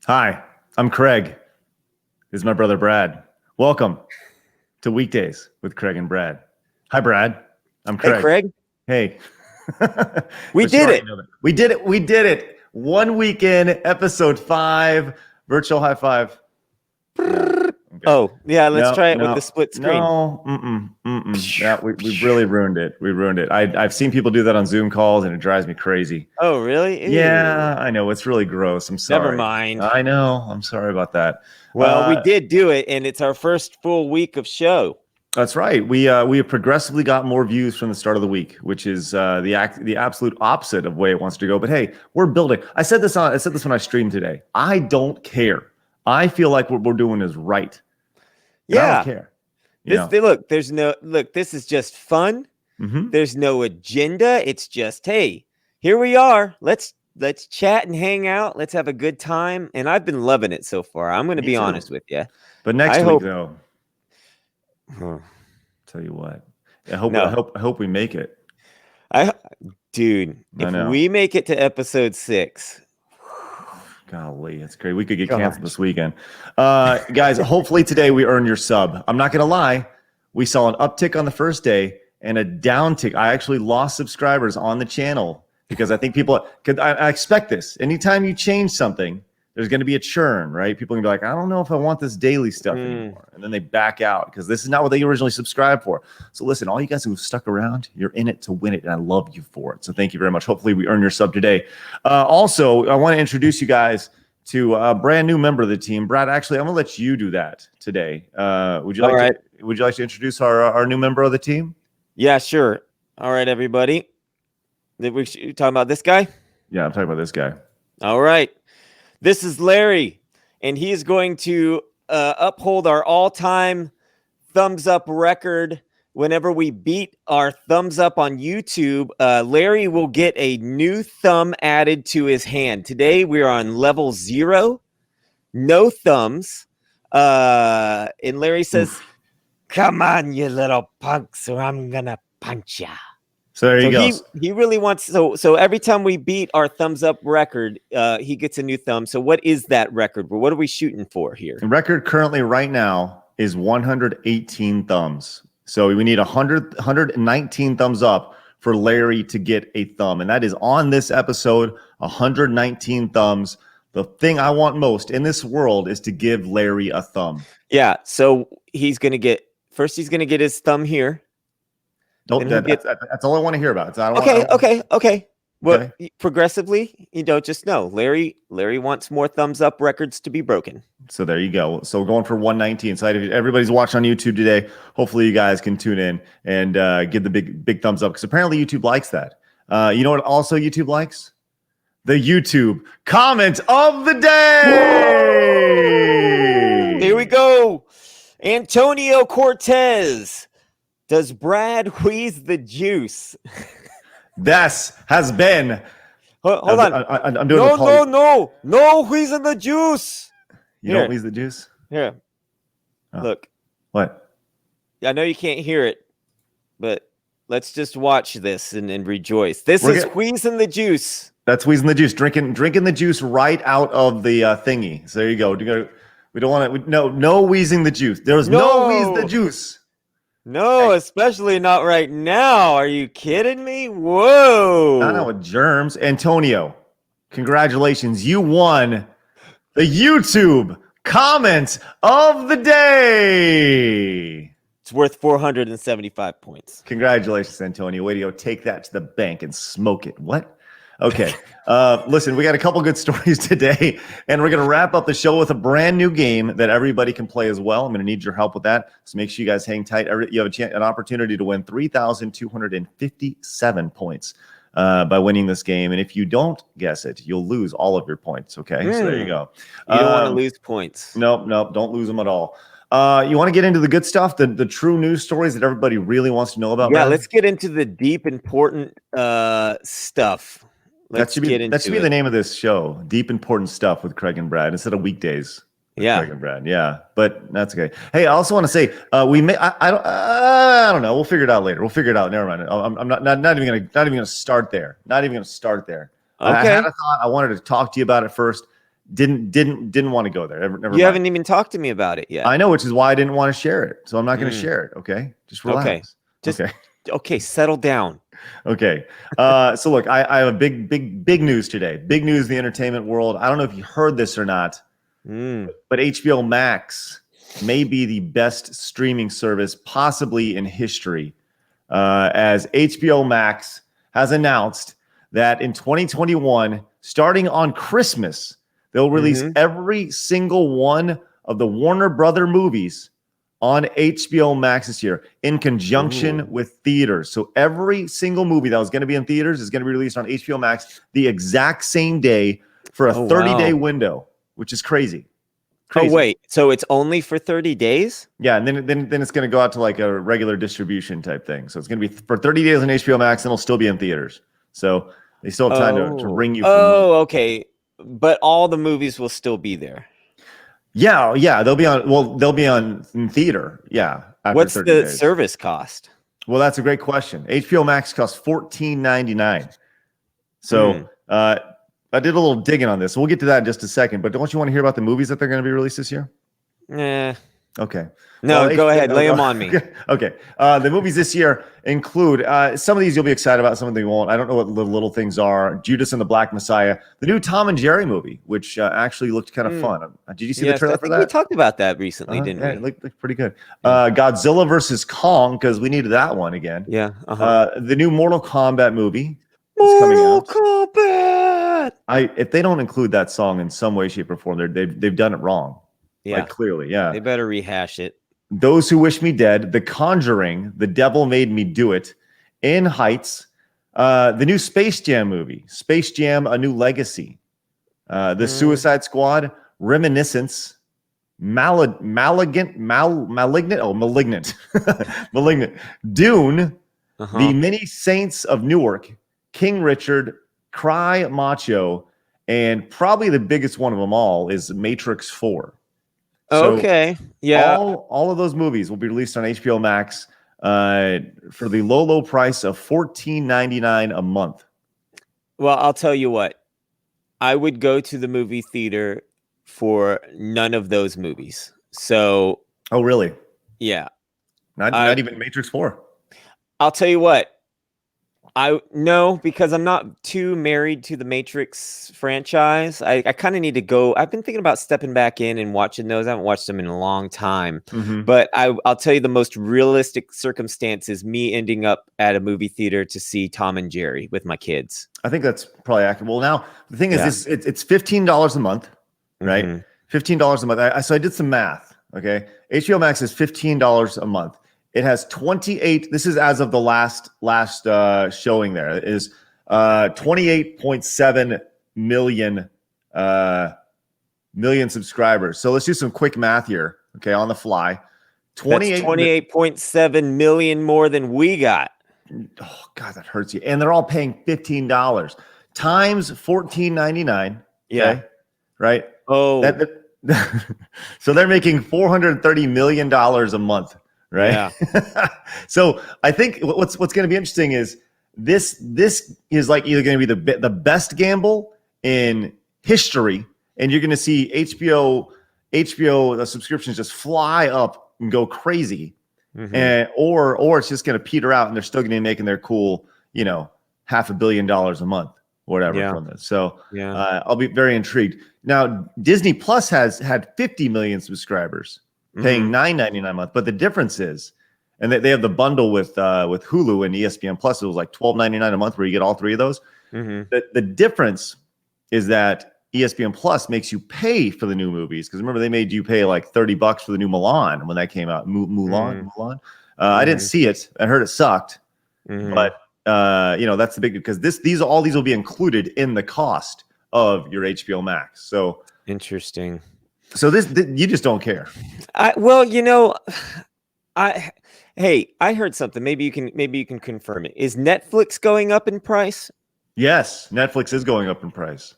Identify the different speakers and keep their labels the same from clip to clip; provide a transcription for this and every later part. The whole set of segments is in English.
Speaker 1: Hi, I'm Craig. This is my brother Brad. Welcome to Weekdays with Craig and Brad. Hi, Brad. I'm
Speaker 2: Hey,
Speaker 1: Craig.
Speaker 2: Craig.
Speaker 1: Hey.
Speaker 2: We
Speaker 1: But you
Speaker 2: did
Speaker 1: already
Speaker 2: it.
Speaker 1: know that. We did it. We did it. 1 weekend, episode 5, virtual high five. No. Okay.
Speaker 2: Oh, yeah. Let's
Speaker 1: No,
Speaker 2: try it with
Speaker 1: no,
Speaker 2: the split screen.
Speaker 1: no. Yeah, we really ruined it. We ruined it. I've seen people do that on Zoom calls, and it drives me crazy.
Speaker 2: Oh, really?
Speaker 1: Yeah,
Speaker 2: Ew.
Speaker 1: I know. It's really gross. I'm
Speaker 2: Never
Speaker 1: sorry.
Speaker 2: mind.
Speaker 1: I know. I'm sorry about that.
Speaker 2: Well, we did do it, and it's our first full week of show.
Speaker 1: That's right. We have progressively got more views from the start of the week, which is the absolute opposite of the way it wants to go. But hey, we're building. I said this when I streamed today. I don't care. I feel like what we're doing is right. And I don't care.
Speaker 2: This is just fun.
Speaker 1: Mm-hmm.
Speaker 2: There's no agenda. It's just, hey, here we are. Let's chat and hang out. Let's have a good time. And I've been loving it so far. I'm going to be honest with you.
Speaker 1: But next week, though,
Speaker 2: Huh.
Speaker 1: tell you what, I hope we make it.
Speaker 2: Dude, if we make it to episode 6.
Speaker 1: Golly, it's great. We could get canceled this weekend. Guys, hopefully today we earn your sub. I'm not going to lie. We saw an uptick on the first day and a downtick. I actually lost subscribers on the channel because I think people could. I expect this. Anytime you change something, there's going to be a churn, right? People are going to be like, I don't know if I want this daily stuff anymore. And then they back out because this is not what they originally subscribed for. So listen, all you guys who've stuck around, you're in it to win it. And I love you for it. So thank you very much. Hopefully we earn your sub today. Also, I want to introduce you guys to a brand new member of the team. Brad, actually, I'm going to let you do that today. Would you like to introduce our new member of the team?
Speaker 2: Yeah, sure. All right, everybody. We talking about this guy?
Speaker 1: Yeah, I'm talking about this guy.
Speaker 2: All right. This is Larry, and he is going to uphold our all-time thumbs up record. Whenever we beat our thumbs up on YouTube, Larry will get a new thumb added to his hand. Today, we are on level 0, no thumbs. And Larry says, come on, you little punks, or I'm going to punch ya.
Speaker 1: So there you go.
Speaker 2: He really wants so every time we beat our thumbs up record, he gets a new thumb. So what is that record? What are we shooting for here?
Speaker 1: The record currently right now is 118 thumbs. So we need 119 thumbs up for Larry to get a thumb. And that is on this episode, 119 thumbs. The thing I want most in this world is to give Larry a thumb.
Speaker 2: Yeah. So he's going to get his thumb here.
Speaker 1: That's all I want to hear about.
Speaker 2: Okay. Well, progressively, just know Larry wants more thumbs up records to be broken. So there you go. So we're going for 119. So if everybody's watching on YouTube today, hopefully you guys can tune in and give the big thumbs up because apparently YouTube likes that. You know what also YouTube likes? The YouTube comment of the day. Here we go. Antonio Cortez. Does Brad wheeze the juice?
Speaker 1: This has been.
Speaker 2: Hold on.
Speaker 1: I'm doing
Speaker 2: no wheezing the juice.
Speaker 1: You don't wheeze the juice?
Speaker 2: Here. Oh. Look.
Speaker 1: What?
Speaker 2: I know you can't hear it, but let's just watch this and rejoice. This is wheezing the juice.
Speaker 1: That's wheezing the juice. Drinking the juice right out of the thingy. So there you go. We don't want to. No wheezing the juice. There's no wheeze the juice.
Speaker 2: No, especially not right now. Are you kidding me? Whoa.
Speaker 1: Not with germs. Antonio, congratulations. You won the YouTube comment of the day.
Speaker 2: It's worth 475 points.
Speaker 1: Congratulations, Antonio. Way to go. Take that to the bank and smoke it. What? Okay. Listen, we got a couple good stories today, and we're going to wrap up the show with a brand new game that everybody can play as well. I'm going to need your help with that. So make sure you guys hang tight. You have an opportunity to win 3,257 points by winning this game. And if you don't guess it, you'll lose all of your points. Okay. So there you go.
Speaker 2: You don't want to lose points.
Speaker 1: Nope. Don't lose them at all. You want to get into the good stuff, the true news stories that everybody really wants to know about?
Speaker 2: Yeah,
Speaker 1: man?
Speaker 2: Let's get into the deep, important stuff.
Speaker 1: That should be the name of this show, Deep Important Stuff with Craig and Brad, instead of Weekdays with Craig and Brad. Yeah, but that's okay. Hey, I also want to say I don't know. We'll figure it out later. We'll figure it out. Never mind. I'm not even gonna start there. Not even gonna start there.
Speaker 2: Okay.
Speaker 1: I had a thought. I wanted to talk to you about it first. didn't want to go there. Never
Speaker 2: You
Speaker 1: mind.
Speaker 2: haven't even talked to me about it yet.
Speaker 1: I know, which is why I didn't want to share it. So I'm not going to share it. Okay, just relax.
Speaker 2: Okay, settle down.
Speaker 1: Okay. So look, I have a big news today. Big news in the entertainment world. I don't know if you heard this or not, but HBO Max may be the best streaming service possibly in history, as HBO Max has announced that in 2021, starting on Christmas, they'll release every single one of the Warner Brother movies on HBO Max this year in conjunction with theaters. So every single movie that was going to be in theaters is going to be released on HBO Max the exact same day for a 30-day window, which is crazy.
Speaker 2: Oh, wait. So it's only for 30 days?
Speaker 1: Yeah, and then it's going to go out to like a regular distribution type thing. So it's going to be for 30 days on HBO Max, and it'll still be in theaters. So they still have time to ring you.
Speaker 2: Okay. But all the movies will still be there.
Speaker 1: Yeah, they'll be on. Well, they'll be on in theater. Yeah.
Speaker 2: What's the service cost?
Speaker 1: Well, that's a great question. HBO Max costs $14.99. So I did a little digging on this. We'll get to that in just a second. But don't you want to hear about the movies that they're going to be released this year? Okay.
Speaker 2: No, go ahead. Lay them on me.
Speaker 1: Okay. The movies this year include some of these you'll be excited about, some of them you won't. I don't know what the little things are. Judas and the Black Messiah, the new Tom and Jerry movie, which actually looked kind of fun. Did you see the trailer for that?
Speaker 2: We talked about that recently, didn't we?
Speaker 1: It looked pretty good. Godzilla versus Kong, because we needed that one again.
Speaker 2: Yeah.
Speaker 1: The new Mortal Kombat movie is coming out.
Speaker 2: Mortal Kombat!
Speaker 1: If they don't include that song in some way, shape, or form, they've done it wrong.
Speaker 2: Yeah.
Speaker 1: Like, clearly, yeah.
Speaker 2: They better rehash it.
Speaker 1: Those Who Wish Me Dead, The Conjuring, The Devil Made Me Do It, In Heights, the new Space Jam movie, Space Jam: A New Legacy, The Suicide Squad, Reminiscence, Malignant, Malignant, Dune, The Many Saints of Newark, King Richard, Cry Macho, and probably the biggest one of them all is Matrix 4. So all of those movies will be released on HBO Max for the low price of $14.99 a month.
Speaker 2: Well, I'll tell you what. I would go to the movie theater for none of those movies. So,
Speaker 1: oh really?
Speaker 2: Yeah.
Speaker 1: Not even Matrix 4.
Speaker 2: I'll tell you what. No, because I'm not too married to the Matrix franchise. I kind of need to go. I've been thinking about stepping back in and watching those. I haven't watched them in a long time. But I'll tell you the most realistic circumstance is me ending up at a movie theater to see Tom and Jerry with my kids. I
Speaker 1: think that's probably accurate. Well, now the thing is, it's $15 a month, right? $15 a month. So I did some math. Okay, HBO Max is $15 a month. It has 28. This is as of the last showing. There it is 28.7 million subscribers. So let's do some quick math here. Okay, on the fly.
Speaker 2: 28.7 million more than we got.
Speaker 1: Oh God, that hurts you. And they're all paying $15 times $14.99.
Speaker 2: Yeah.
Speaker 1: Right.
Speaker 2: Oh.
Speaker 1: So they're making $430 million a month. Right.
Speaker 2: Yeah.
Speaker 1: So I think what's going to be interesting is this is like either going to be the best gamble in history, and you're going to see HBO the subscriptions just fly up and go crazy, and or it's just going to peter out, and they're still going to be making their cool, $500 million a month or whatever from this. So I'll be very intrigued. Now Disney Plus has had 50 million subscribers, paying $9.99 a month, but the difference is, and they have the bundle with Hulu and ESPN Plus. It was like $12.99 a month, where you get all three of those. The difference is that ESPN Plus makes you pay for the new movies, because remember they made you pay like $30 for the new Mulan when that came out. Mulan. I didn't see it. I heard it sucked, but that's the big, because these will be included in the cost of your HBO Max. So
Speaker 2: interesting.
Speaker 1: So this you just don't care.
Speaker 2: I heard something. Maybe you can confirm it. Is Netflix going up in price?
Speaker 1: Yes, Netflix is going up in price.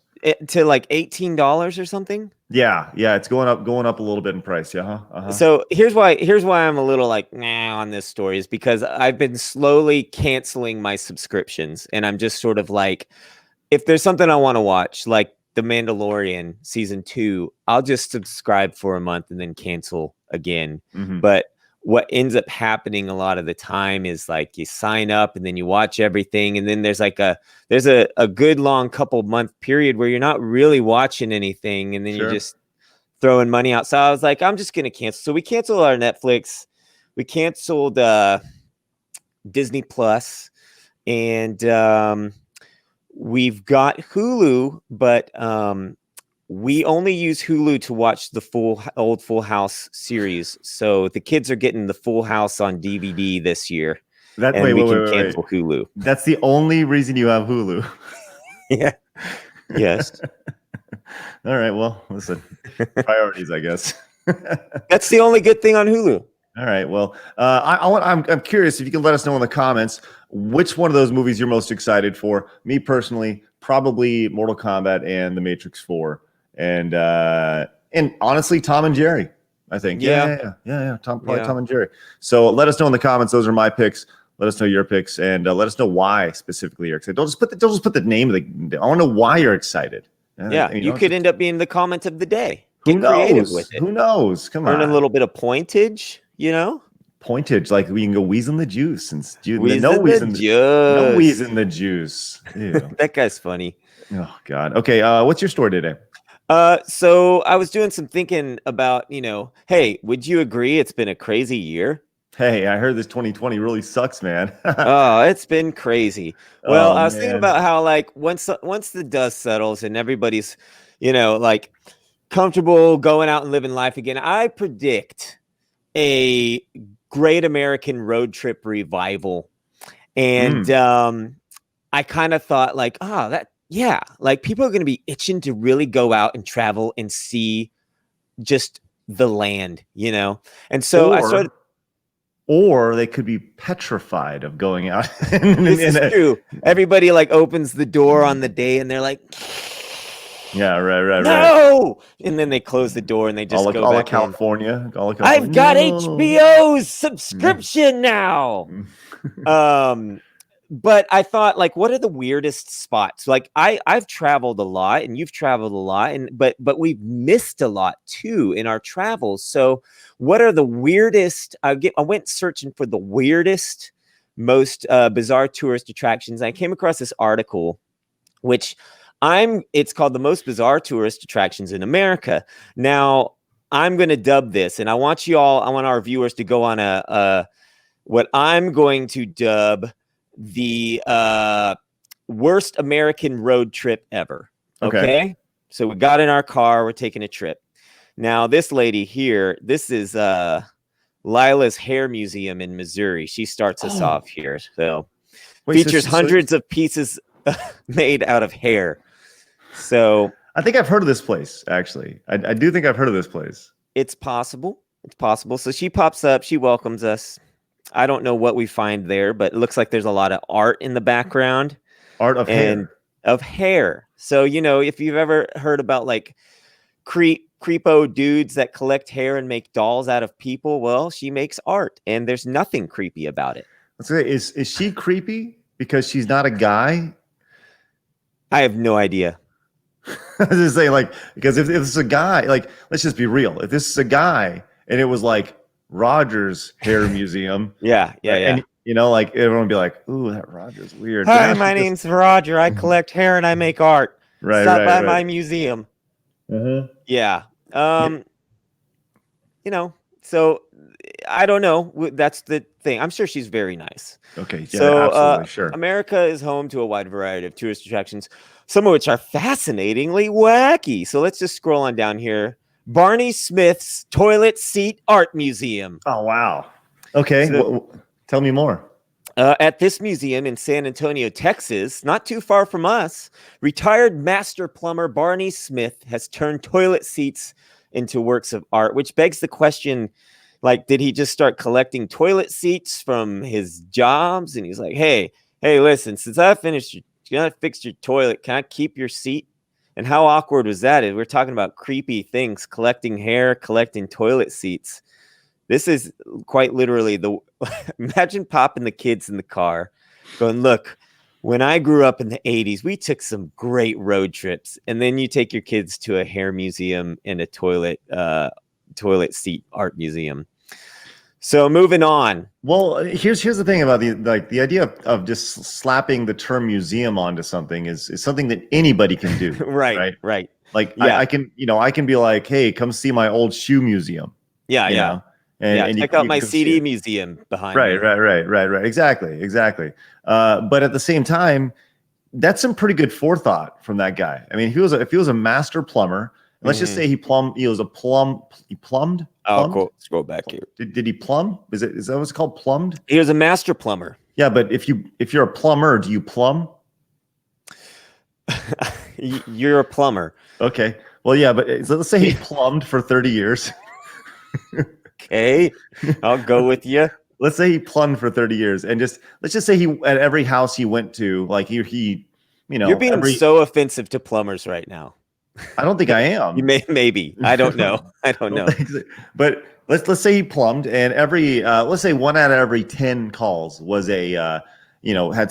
Speaker 2: To like $18 or something?
Speaker 1: Yeah, it's going up a little bit in price. Yeah.
Speaker 2: So here's why I'm a little like on this story, is because I've been slowly canceling my subscriptions, and I'm just sort of like, if there's something I want to watch, like The Mandalorian season 2, I'll just subscribe for a month and then cancel again. But what ends up happening a lot of the time is like you sign up and then you watch everything, and then there's a good long couple month period where you're not really watching anything, and then you're just throwing money out. So I was like, I'm just gonna cancel. So we canceled our Netflix, we canceled Disney Plus, and we've got Hulu, but we only use Hulu to watch the old Full House series. So the kids are getting the Full House on DVD this year. We can cancel Hulu.
Speaker 1: That's the only reason you have Hulu.
Speaker 2: Yeah. Yes.
Speaker 1: All right. Well, listen, priorities, I guess.
Speaker 2: That's the only good thing on Hulu.
Speaker 1: All right. Well, I'm curious if you can let us know in the comments which one of those movies you're most excited for. Me personally, probably Mortal Kombat and The Matrix 4, and honestly, Tom and Jerry. I think. Yeah. Tom and Jerry. So let us know in the comments. Those are my picks. Let us know your picks, and let us know why specifically you're excited. Don't just put the name of the. I want to know why you're excited.
Speaker 2: You could end up being the comment of the day.
Speaker 1: Get creative with it. Who knows? Come on.
Speaker 2: Earn a little bit of pointage,
Speaker 1: Pointage, like we can go wheeze in the juice and
Speaker 2: no wheeze in
Speaker 1: the juice.
Speaker 2: That guy's funny.
Speaker 1: Oh God. Okay. What's your story today?
Speaker 2: So I was doing some thinking about, hey, would you agree it's been a crazy year?
Speaker 1: Hey, I heard this 2020 really sucks, man.
Speaker 2: Oh, it's been crazy. Well, I was thinking about how like once the dust settles and everybody's, like comfortable going out and living life again, I predict a Great American Road Trip revival. And I kind of thought like, like people are going to be itching to really go out and travel and see just the land, And so I started.
Speaker 1: Or they could be petrified of going out.
Speaker 2: This is true. Everybody like opens the door on the day and they're like,
Speaker 1: yeah, right.
Speaker 2: No! And then they close the door and they just go back
Speaker 1: California.
Speaker 2: I've got HBO's subscription now. But I thought, like, what are the weirdest spots? Like, I've traveled a lot, and you've traveled a lot, but we've missed a lot too in our travels. So, what are the weirdest? I went searching for the weirdest, most bizarre tourist attractions. I came across this article, which it's called the most bizarre tourist attractions in America. Now, I'm going to dub this, and I want our viewers to go on what I'm going to dub the worst American road trip ever. Okay. So we got in our car, we're taking a trip. Now, this lady here, this is Lila's Hair Museum in Missouri. She starts us off here. So features hundreds of pieces made out of hair. So
Speaker 1: I think I've heard of this place, actually. I do think I've heard of this place.
Speaker 2: It's possible. So she pops up, she welcomes us. I don't know what we find there, but it looks like there's a lot of art in the background.
Speaker 1: Art of
Speaker 2: hair. So, if you've ever heard about like creepo dudes that collect hair and make dolls out of people, well, she makes art and there's nothing creepy about it.
Speaker 1: Let's say, is she creepy because she's not a guy?
Speaker 2: I have no idea.
Speaker 1: I was just saying, like, because if it's a guy, like, let's just be real. If this is a guy and it was like Rogers Hair Museum.
Speaker 2: Yeah.
Speaker 1: And, like everyone would be like, ooh, that Roger's weird.
Speaker 2: Hi, my name's Roger. I collect hair and I make art. Stop by my museum.
Speaker 1: Mm-hmm.
Speaker 2: Yeah. So I don't know. That's the thing. I'm sure she's very nice.
Speaker 1: Okay. Yeah,
Speaker 2: so,
Speaker 1: absolutely. Sure.
Speaker 2: America is home to a wide variety of tourist attractions, some of which are fascinatingly wacky. So let's just scroll on down here. Barney Smith's Toilet Seat Art Museum.
Speaker 1: Oh, wow. Okay. So, tell me more.
Speaker 2: At this museum in San Antonio, Texas, not too far from us, retired master plumber Barney Smith has turned toilet seats into works of art, which begs the question, like, did he just start collecting toilet seats from his jobs? And he's like, hey, listen, since I fixed your toilet, can I keep your seat? And how awkward was that? We're talking about creepy things, collecting hair, collecting toilet seats. This is quite literally imagine popping the kids in the car going, look, when I grew up in the 80s, we took some great road trips. And then you take your kids to a hair museum and a toilet seat art museum. So moving on.
Speaker 1: Well, here's the thing about the idea of just slapping the term museum onto something is something that anybody can do.
Speaker 2: Right.
Speaker 1: Like I can be like, hey, come see my old shoe museum.
Speaker 2: Yeah.
Speaker 1: Know? And
Speaker 2: check out my CD museum behind me.
Speaker 1: Right. Exactly. But at the same time, that's some pretty good forethought from that guy. I mean, if he was a master plumber, let's just say he plumbed.
Speaker 2: Oh, cool. Scroll back here.
Speaker 1: Did he plumb? Is that what's called, plumbed?
Speaker 2: He was a master plumber.
Speaker 1: Yeah, but if you're a plumber, do you plumb?
Speaker 2: You're a plumber.
Speaker 1: Okay. Well, yeah, but let's say he plumbed for 30 years.
Speaker 2: Okay, I'll go with you.
Speaker 1: Let's say he plumbed for 30 years, and let's just say he at every house he went to, like he
Speaker 2: you're being so offensive to plumbers right now.
Speaker 1: I don't think I am.
Speaker 2: You maybe. I don't know.
Speaker 1: But let's say he plumbed, and let's say 1 out of every 10 calls was had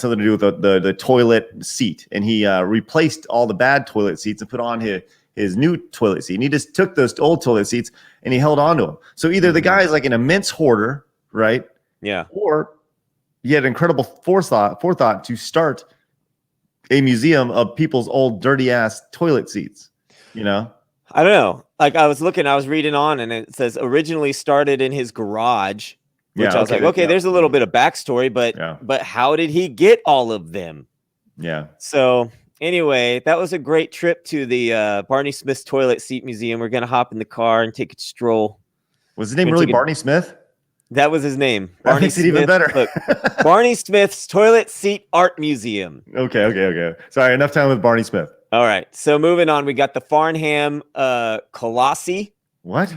Speaker 1: something to do with the toilet seat, and he replaced all the bad toilet seats and put on his new toilet seat. And he just took those old toilet seats and he held on to them. So either the guy is like an immense hoarder, right?
Speaker 2: Yeah.
Speaker 1: Or he had incredible forethought to start a museum of people's old dirty ass toilet seats. I
Speaker 2: don't know. Like I was reading on, and it says originally started in his garage, which I was like, okay, there's a little bit of backstory, but how did he get all of them?
Speaker 1: Yeah.
Speaker 2: So anyway, that was a great trip to the Barney Smith's Toilet Seat Museum. We're going to hop in the car and take a stroll.
Speaker 1: Was his name really Barney Smith?
Speaker 2: That was his name.
Speaker 1: That makes it even better.
Speaker 2: Look, Barney Smith's Toilet Seat Art Museum.
Speaker 1: Okay. Sorry, enough time with Barney Smith.
Speaker 2: All right. So moving on, we got the Farnham Colossi.
Speaker 1: What?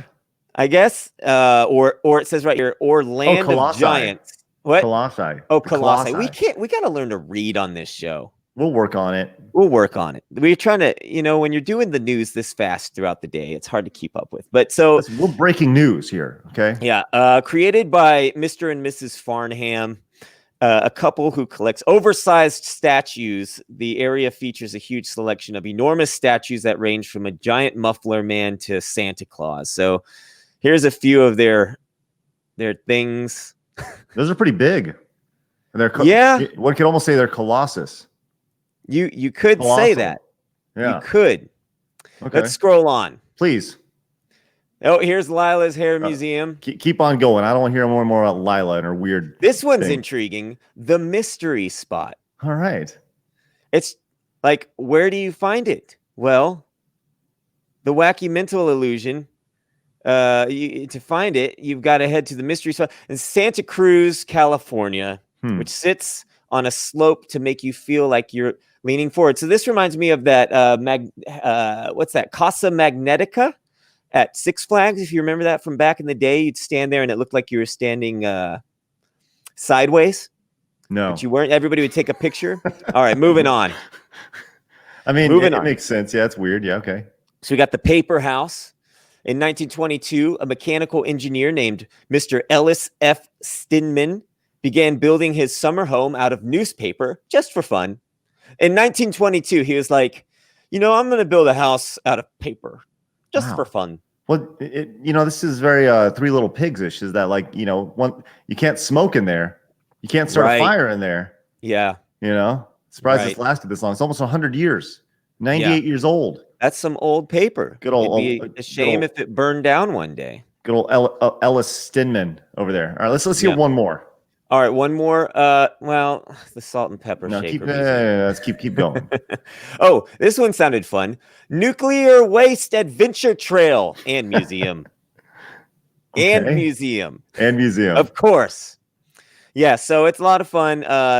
Speaker 2: I guess. Or it says right here, or Land of Giants. What?
Speaker 1: Colossi.
Speaker 2: Oh, Colossi. We got to learn to read on this show.
Speaker 1: We'll work on it.
Speaker 2: We're trying to, when you're doing the news this fast throughout the day, it's hard to keep up with. But so
Speaker 1: we're breaking news here. Okay.
Speaker 2: Yeah. Created by Mr. and Mrs. Farnham, a couple who collects oversized statues. The area features a huge selection of enormous statues that range from a giant muffler man to Santa Claus. So here's a few of their things.
Speaker 1: Those are pretty big. And one could almost say they're colossus.
Speaker 2: You could say that.
Speaker 1: Yeah.
Speaker 2: You could.
Speaker 1: Okay.
Speaker 2: Let's scroll on.
Speaker 1: Please.
Speaker 2: Oh, here's Lila's Hair Museum.
Speaker 1: Keep on going. I don't want to hear more about Lila and her weird.
Speaker 2: This one's intriguing. The Mystery Spot.
Speaker 1: All right.
Speaker 2: It's like, where do you find it? Well, the Wacky Mental Illusion. To find it, you've got to head to the Mystery Spot in Santa Cruz, California, which sits on a slope to make you feel like you're leaning forward. So this reminds me of that what's that? Casa Magnetica at Six Flags. If you remember that from back in the day, you'd stand there and it looked like you were standing sideways.
Speaker 1: No,
Speaker 2: but you weren't. Everybody would take a picture. All right, moving on.
Speaker 1: I mean, it makes sense. Yeah, it's weird. Yeah, okay.
Speaker 2: So we got the Paper House. In 1922, a mechanical engineer named Mr. Ellis F. Stinman began building his summer home out of newspaper just for fun. In 1922, he was like, I'm going to build a house out of paper just for fun.
Speaker 1: Well, this is very Three Little Pigs-ish. Is that like, you can't smoke in there. You can't start a fire in there.
Speaker 2: Yeah.
Speaker 1: Surprised it's lasted this long. It's almost 100 years. 98 years old.
Speaker 2: That's some old paper.
Speaker 1: Good old.
Speaker 2: It'd be a shame if it burned down one day.
Speaker 1: Good old Ellis Stinman over there. All right, let's hear one more.
Speaker 2: All right, one more. The salt and pepper shaker.
Speaker 1: Let's keep going.
Speaker 2: Oh, this one sounded fun. Nuclear Waste Adventure Trail and Museum. And museum. Of course. Yeah, so it's a lot of fun.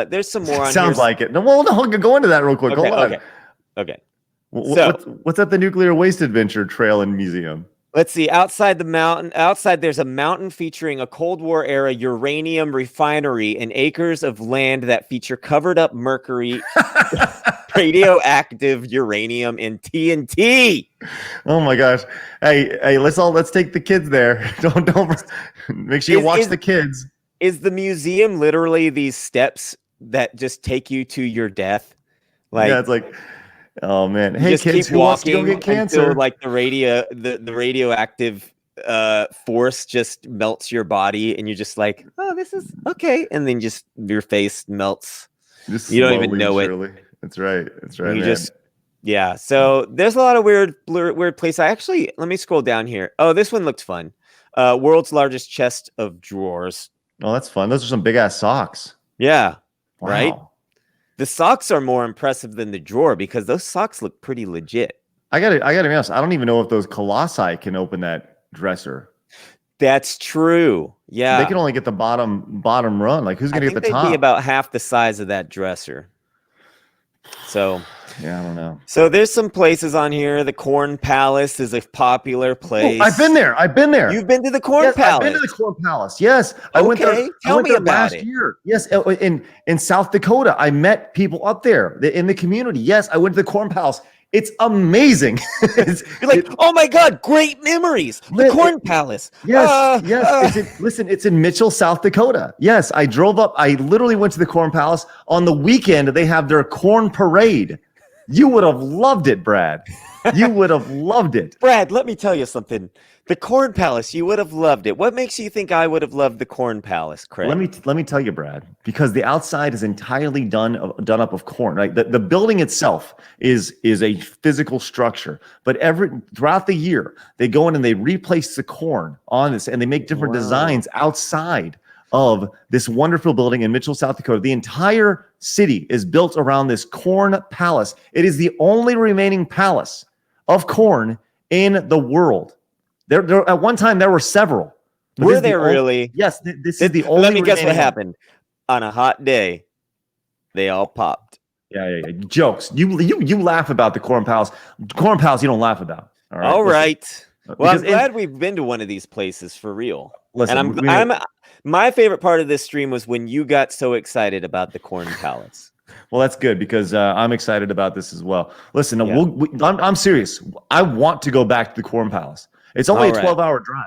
Speaker 2: There's some more on
Speaker 1: Sounds like it. No, go into that real quick.
Speaker 2: Okay,
Speaker 1: Hold on.
Speaker 2: Okay.
Speaker 1: What's at the Nuclear Waste Adventure Trail and Museum?
Speaker 2: Let's see. Outside there's a mountain featuring a Cold War era uranium refinery and acres of land that feature covered up mercury, radioactive uranium, and TNT.
Speaker 1: Oh my gosh! Hey, let's take the kids there. Don't make sure you watch the kids.
Speaker 2: Is the museum literally these steps that just take you to your death. Like,
Speaker 1: yeah, it's like, oh man,
Speaker 2: you
Speaker 1: hey
Speaker 2: just
Speaker 1: kids,
Speaker 2: keep
Speaker 1: who wants to go
Speaker 2: walking
Speaker 1: get cancer?
Speaker 2: until like the radioactive force just melts your body, and you're just like, oh, this is okay, and then just your face melts.
Speaker 1: Just
Speaker 2: You don't even
Speaker 1: slowly and
Speaker 2: know it.
Speaker 1: surely. That's right. That's right,
Speaker 2: You
Speaker 1: man.
Speaker 2: just yeah. So there's a lot of weird places. Let me scroll down here. Oh, this one looked fun. World's largest chest of drawers.
Speaker 1: Oh, that's fun. Those are some big ass socks.
Speaker 2: Yeah.
Speaker 1: Wow.
Speaker 2: Right. The socks are more impressive than the drawer because those socks look pretty legit.
Speaker 1: I gotta be honest. I don't even know if those colossi can open that dresser.
Speaker 2: That's true. Yeah.
Speaker 1: They can only get the bottom run. Like, who's
Speaker 2: I
Speaker 1: gonna get
Speaker 2: think
Speaker 1: the
Speaker 2: they'd be
Speaker 1: top?
Speaker 2: about half the size of that dresser. So
Speaker 1: Yeah, I don't know.
Speaker 2: So there's some places on here. The Corn Palace is a popular place.
Speaker 1: Oh, I've been there.
Speaker 2: You've been to the Corn
Speaker 1: Yes,
Speaker 2: Palace.
Speaker 1: I've been to the Corn Palace. Yes, I went there.
Speaker 2: Okay, tell me about it.
Speaker 1: Last year. Yes, in South Dakota, I met people up there in the community. Yes, I went to the Corn Palace. It's amazing.
Speaker 2: You're like, oh my God, great memories. The Corn Palace.
Speaker 1: Yes, yes. It's in Mitchell, South Dakota. Yes, I drove up. I literally went to the Corn Palace on the weekend. They have their corn parade. You would have loved it, Brad. You would have loved it.
Speaker 2: Brad, let me tell you something. The Corn Palace, you would have loved it. What makes you think I would have loved the Corn Palace, Craig?
Speaker 1: Let me tell you, Brad, because the outside is entirely done up of corn. Right, the building itself is a physical structure, but throughout the year they go in and they replace the corn on this, and they make different designs outside of this wonderful building in Mitchell, South Dakota. The entire city is built around this corn palace. It is the only remaining palace of corn in the world. There at one time there were several.
Speaker 2: Were there really?
Speaker 1: Yes, this is the only.
Speaker 2: Let me guess what happened. On a hot day, they all popped.
Speaker 1: Yeah. Jokes. You laugh about the Corn Palace. Corn Palace, you don't laugh about.
Speaker 2: All right. Well, I'm
Speaker 1: Because
Speaker 2: glad we've been to one of these places for real.
Speaker 1: Listen,
Speaker 2: and my favorite part of this stream was when you got so excited about the Corn Palace.
Speaker 1: Well, that's good because I'm excited about this as well. Listen, I'm serious. I want to go back to the Corn Palace. It's only a 12-hour drive.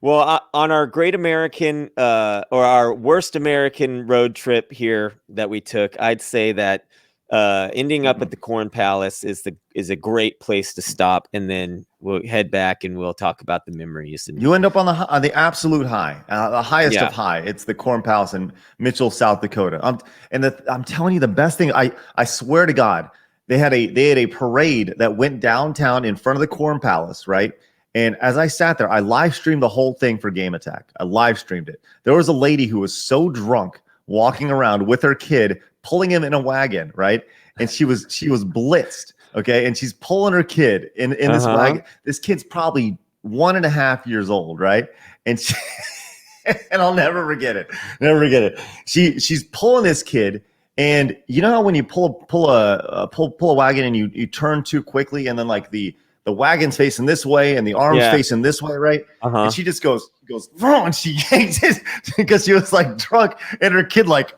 Speaker 2: Well, on our Great American or our Worst American road trip here that we took, I'd say that ending up at the Corn Palace is a great place to stop, and then we'll head back and we'll talk about the memories. And
Speaker 1: you end up on the absolute high, the highest of high. It's the Corn Palace in Mitchell, South Dakota. I'm telling you, the best thing. I swear to God, they had a parade that went downtown in front of the Corn Palace, right? And as I sat there, I live streamed the whole thing for Game Attack. I live streamed it. There was a lady who was so drunk walking around with her kid, pulling him in a wagon, right? And she was blitzed, okay? And she's pulling her kid in this wagon. This kid's probably 1.5 years old, right? And she, and I'll never forget it. Never forget it. She's pulling this kid, and you know how when you pull a wagon and you turn too quickly, and then like the wagon's facing this way and the arm's facing this way, right? And she just goes wrong, and she yanks it because she was like drunk, and her kid like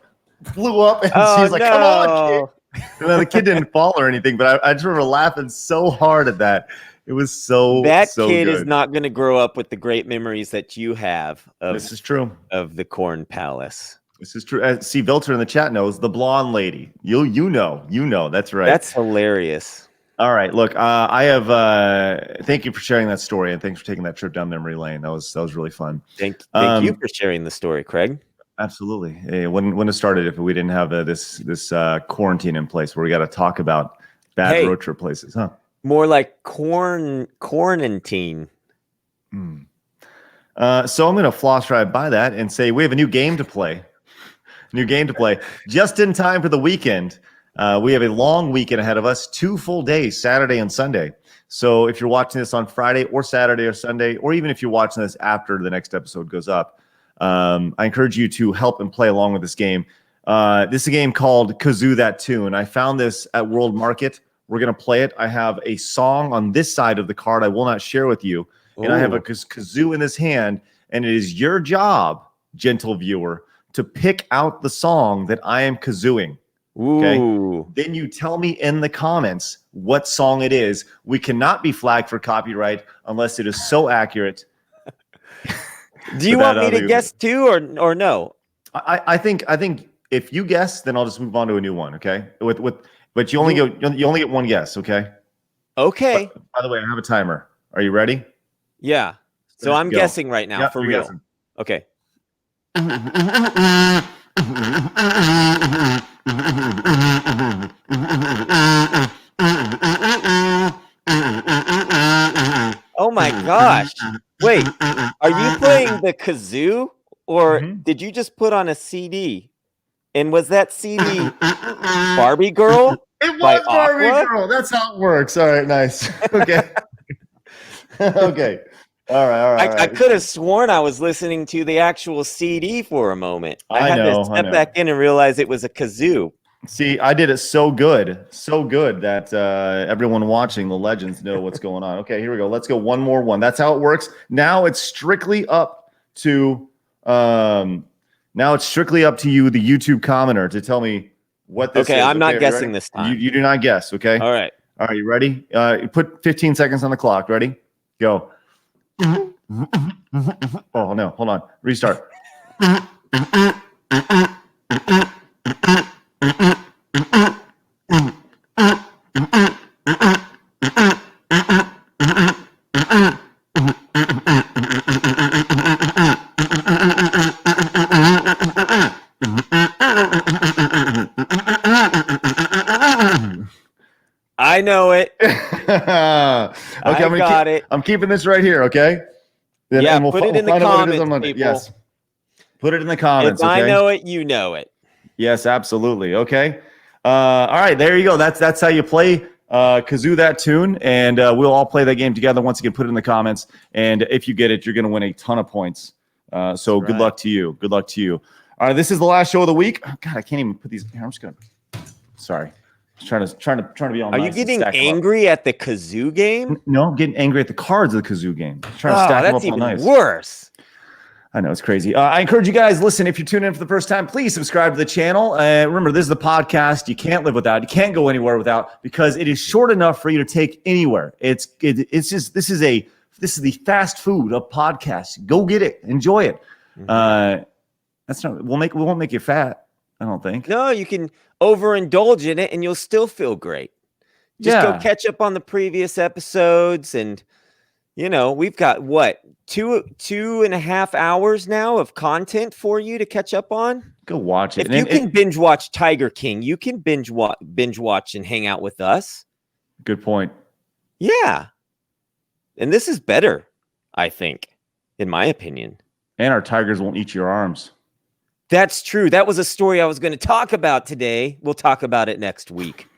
Speaker 1: flew up, and she's like, "Come on, kid!" And then the kid didn't fall or anything, but I just remember laughing so hard at that. It was so
Speaker 2: that
Speaker 1: so
Speaker 2: kid
Speaker 1: good.
Speaker 2: Is not going to grow up with the great memories that you have.
Speaker 1: This is true
Speaker 2: of the Corn Palace.
Speaker 1: This is true. See, Vilter in the chat knows the blonde lady. You know. That's right.
Speaker 2: That's hilarious.
Speaker 1: All right, look, I have. Thank you for sharing that story, and thanks for taking that trip down memory lane. That was really fun.
Speaker 2: Thank you for sharing the story, Craig.
Speaker 1: Absolutely. Hey, wouldn't have started if we didn't have this quarantine in place where we got to talk about bad road trip places, huh?
Speaker 2: More like quarantine.
Speaker 1: So I'm going to floss right by that and say we have a new game to play. Just in time for the weekend. We have a long weekend ahead of us, 2 full days, Saturday and Sunday. So if you're watching this on Friday or Saturday or Sunday, or even if you're watching this after the next episode goes up, I encourage you to help and play along with this game. This is a game called KAZOO That Tune. I found this at World Market. We're going to play it. I have a song on this side of the card I will not share with you. Ooh. And I have a kazoo in this hand, and it is your job, gentle viewer, to pick out the song that I am kazooing. Okay. Ooh. Then you tell me in the comments what song it is. We cannot be flagged for copyright unless it is so accurate.
Speaker 2: Do you want me to guess too, or no?
Speaker 1: I think if you guess, then I'll just move on to a new one. Okay. But you only get one guess. Okay.
Speaker 2: Okay.
Speaker 1: By the way, I have a timer. Are you ready?
Speaker 2: Yeah. So I'm guessing right now for real.
Speaker 1: Guessing.
Speaker 2: Okay. Oh my gosh. Wait, are you playing the kazoo or did you just put on a CD? And was that CD Barbie Girl?
Speaker 1: It
Speaker 2: by
Speaker 1: was Barbie
Speaker 2: Aqua?
Speaker 1: Girl. That's how it works. All right, nice. Okay. Okay. All right.
Speaker 2: I could have sworn I was listening to the actual CD for a moment. I had to step back in and realize it was a kazoo.
Speaker 1: See, I did it so good that everyone watching, the legends, know what's going on. Okay, here we go. Let's go one more one. That's how it works. Now it's strictly up to you, the YouTube commenter, to tell me what this is.
Speaker 2: Okay, I'm not guessing this time.
Speaker 1: You do not guess. Okay.
Speaker 2: All right.
Speaker 1: You ready? Put 15 seconds on the clock. Ready? Go. Oh no! Hold on. Restart.
Speaker 2: I know it.
Speaker 1: Okay, I got it. I'm keeping this right here. Okay.
Speaker 2: Yeah, and put it in the comments, people.
Speaker 1: Yes. Put it in the comments.
Speaker 2: If I know it, you know it.
Speaker 1: Yes, absolutely. Okay. All right, there you go. That's how you play Kazoo That Tune, and we'll all play that game together. Once again, put it in the comments, and if you get it, you're going to win a ton of points. So good luck to you. Good luck to you. All right, this is the last show of the week. Oh, God, I can't even put these. I'm just gonna. Sorry, trying to be on.
Speaker 2: Are you getting angry at the kazoo game?
Speaker 1: No, I'm getting angry at the cards of the kazoo game. Trying to stack them up all nice.
Speaker 2: That's even worse.
Speaker 1: I know, it's crazy. I encourage you guys, listen, if you're tuning in for the first time, please subscribe to the channel. Remember, this is the podcast you can't live without. You can't go anywhere without, because it is short enough for you to take anywhere. It's just this is the fast food of podcasts. Go get it, enjoy it. We won't make you fat, I don't think.
Speaker 2: No, you can overindulge in it and you'll still feel great. Just go catch up on the previous episodes, and we've got what, 2.5 hours now of content for you to catch up on.
Speaker 1: Go watch it.
Speaker 2: If you can binge watch Tiger King, you can binge watch and hang out with us.
Speaker 1: Good point.
Speaker 2: Yeah. And this is better, I think, in my opinion.
Speaker 1: And our tigers won't eat your arms.
Speaker 2: That's true. That was a story I was going to talk about today. We'll talk about it next week.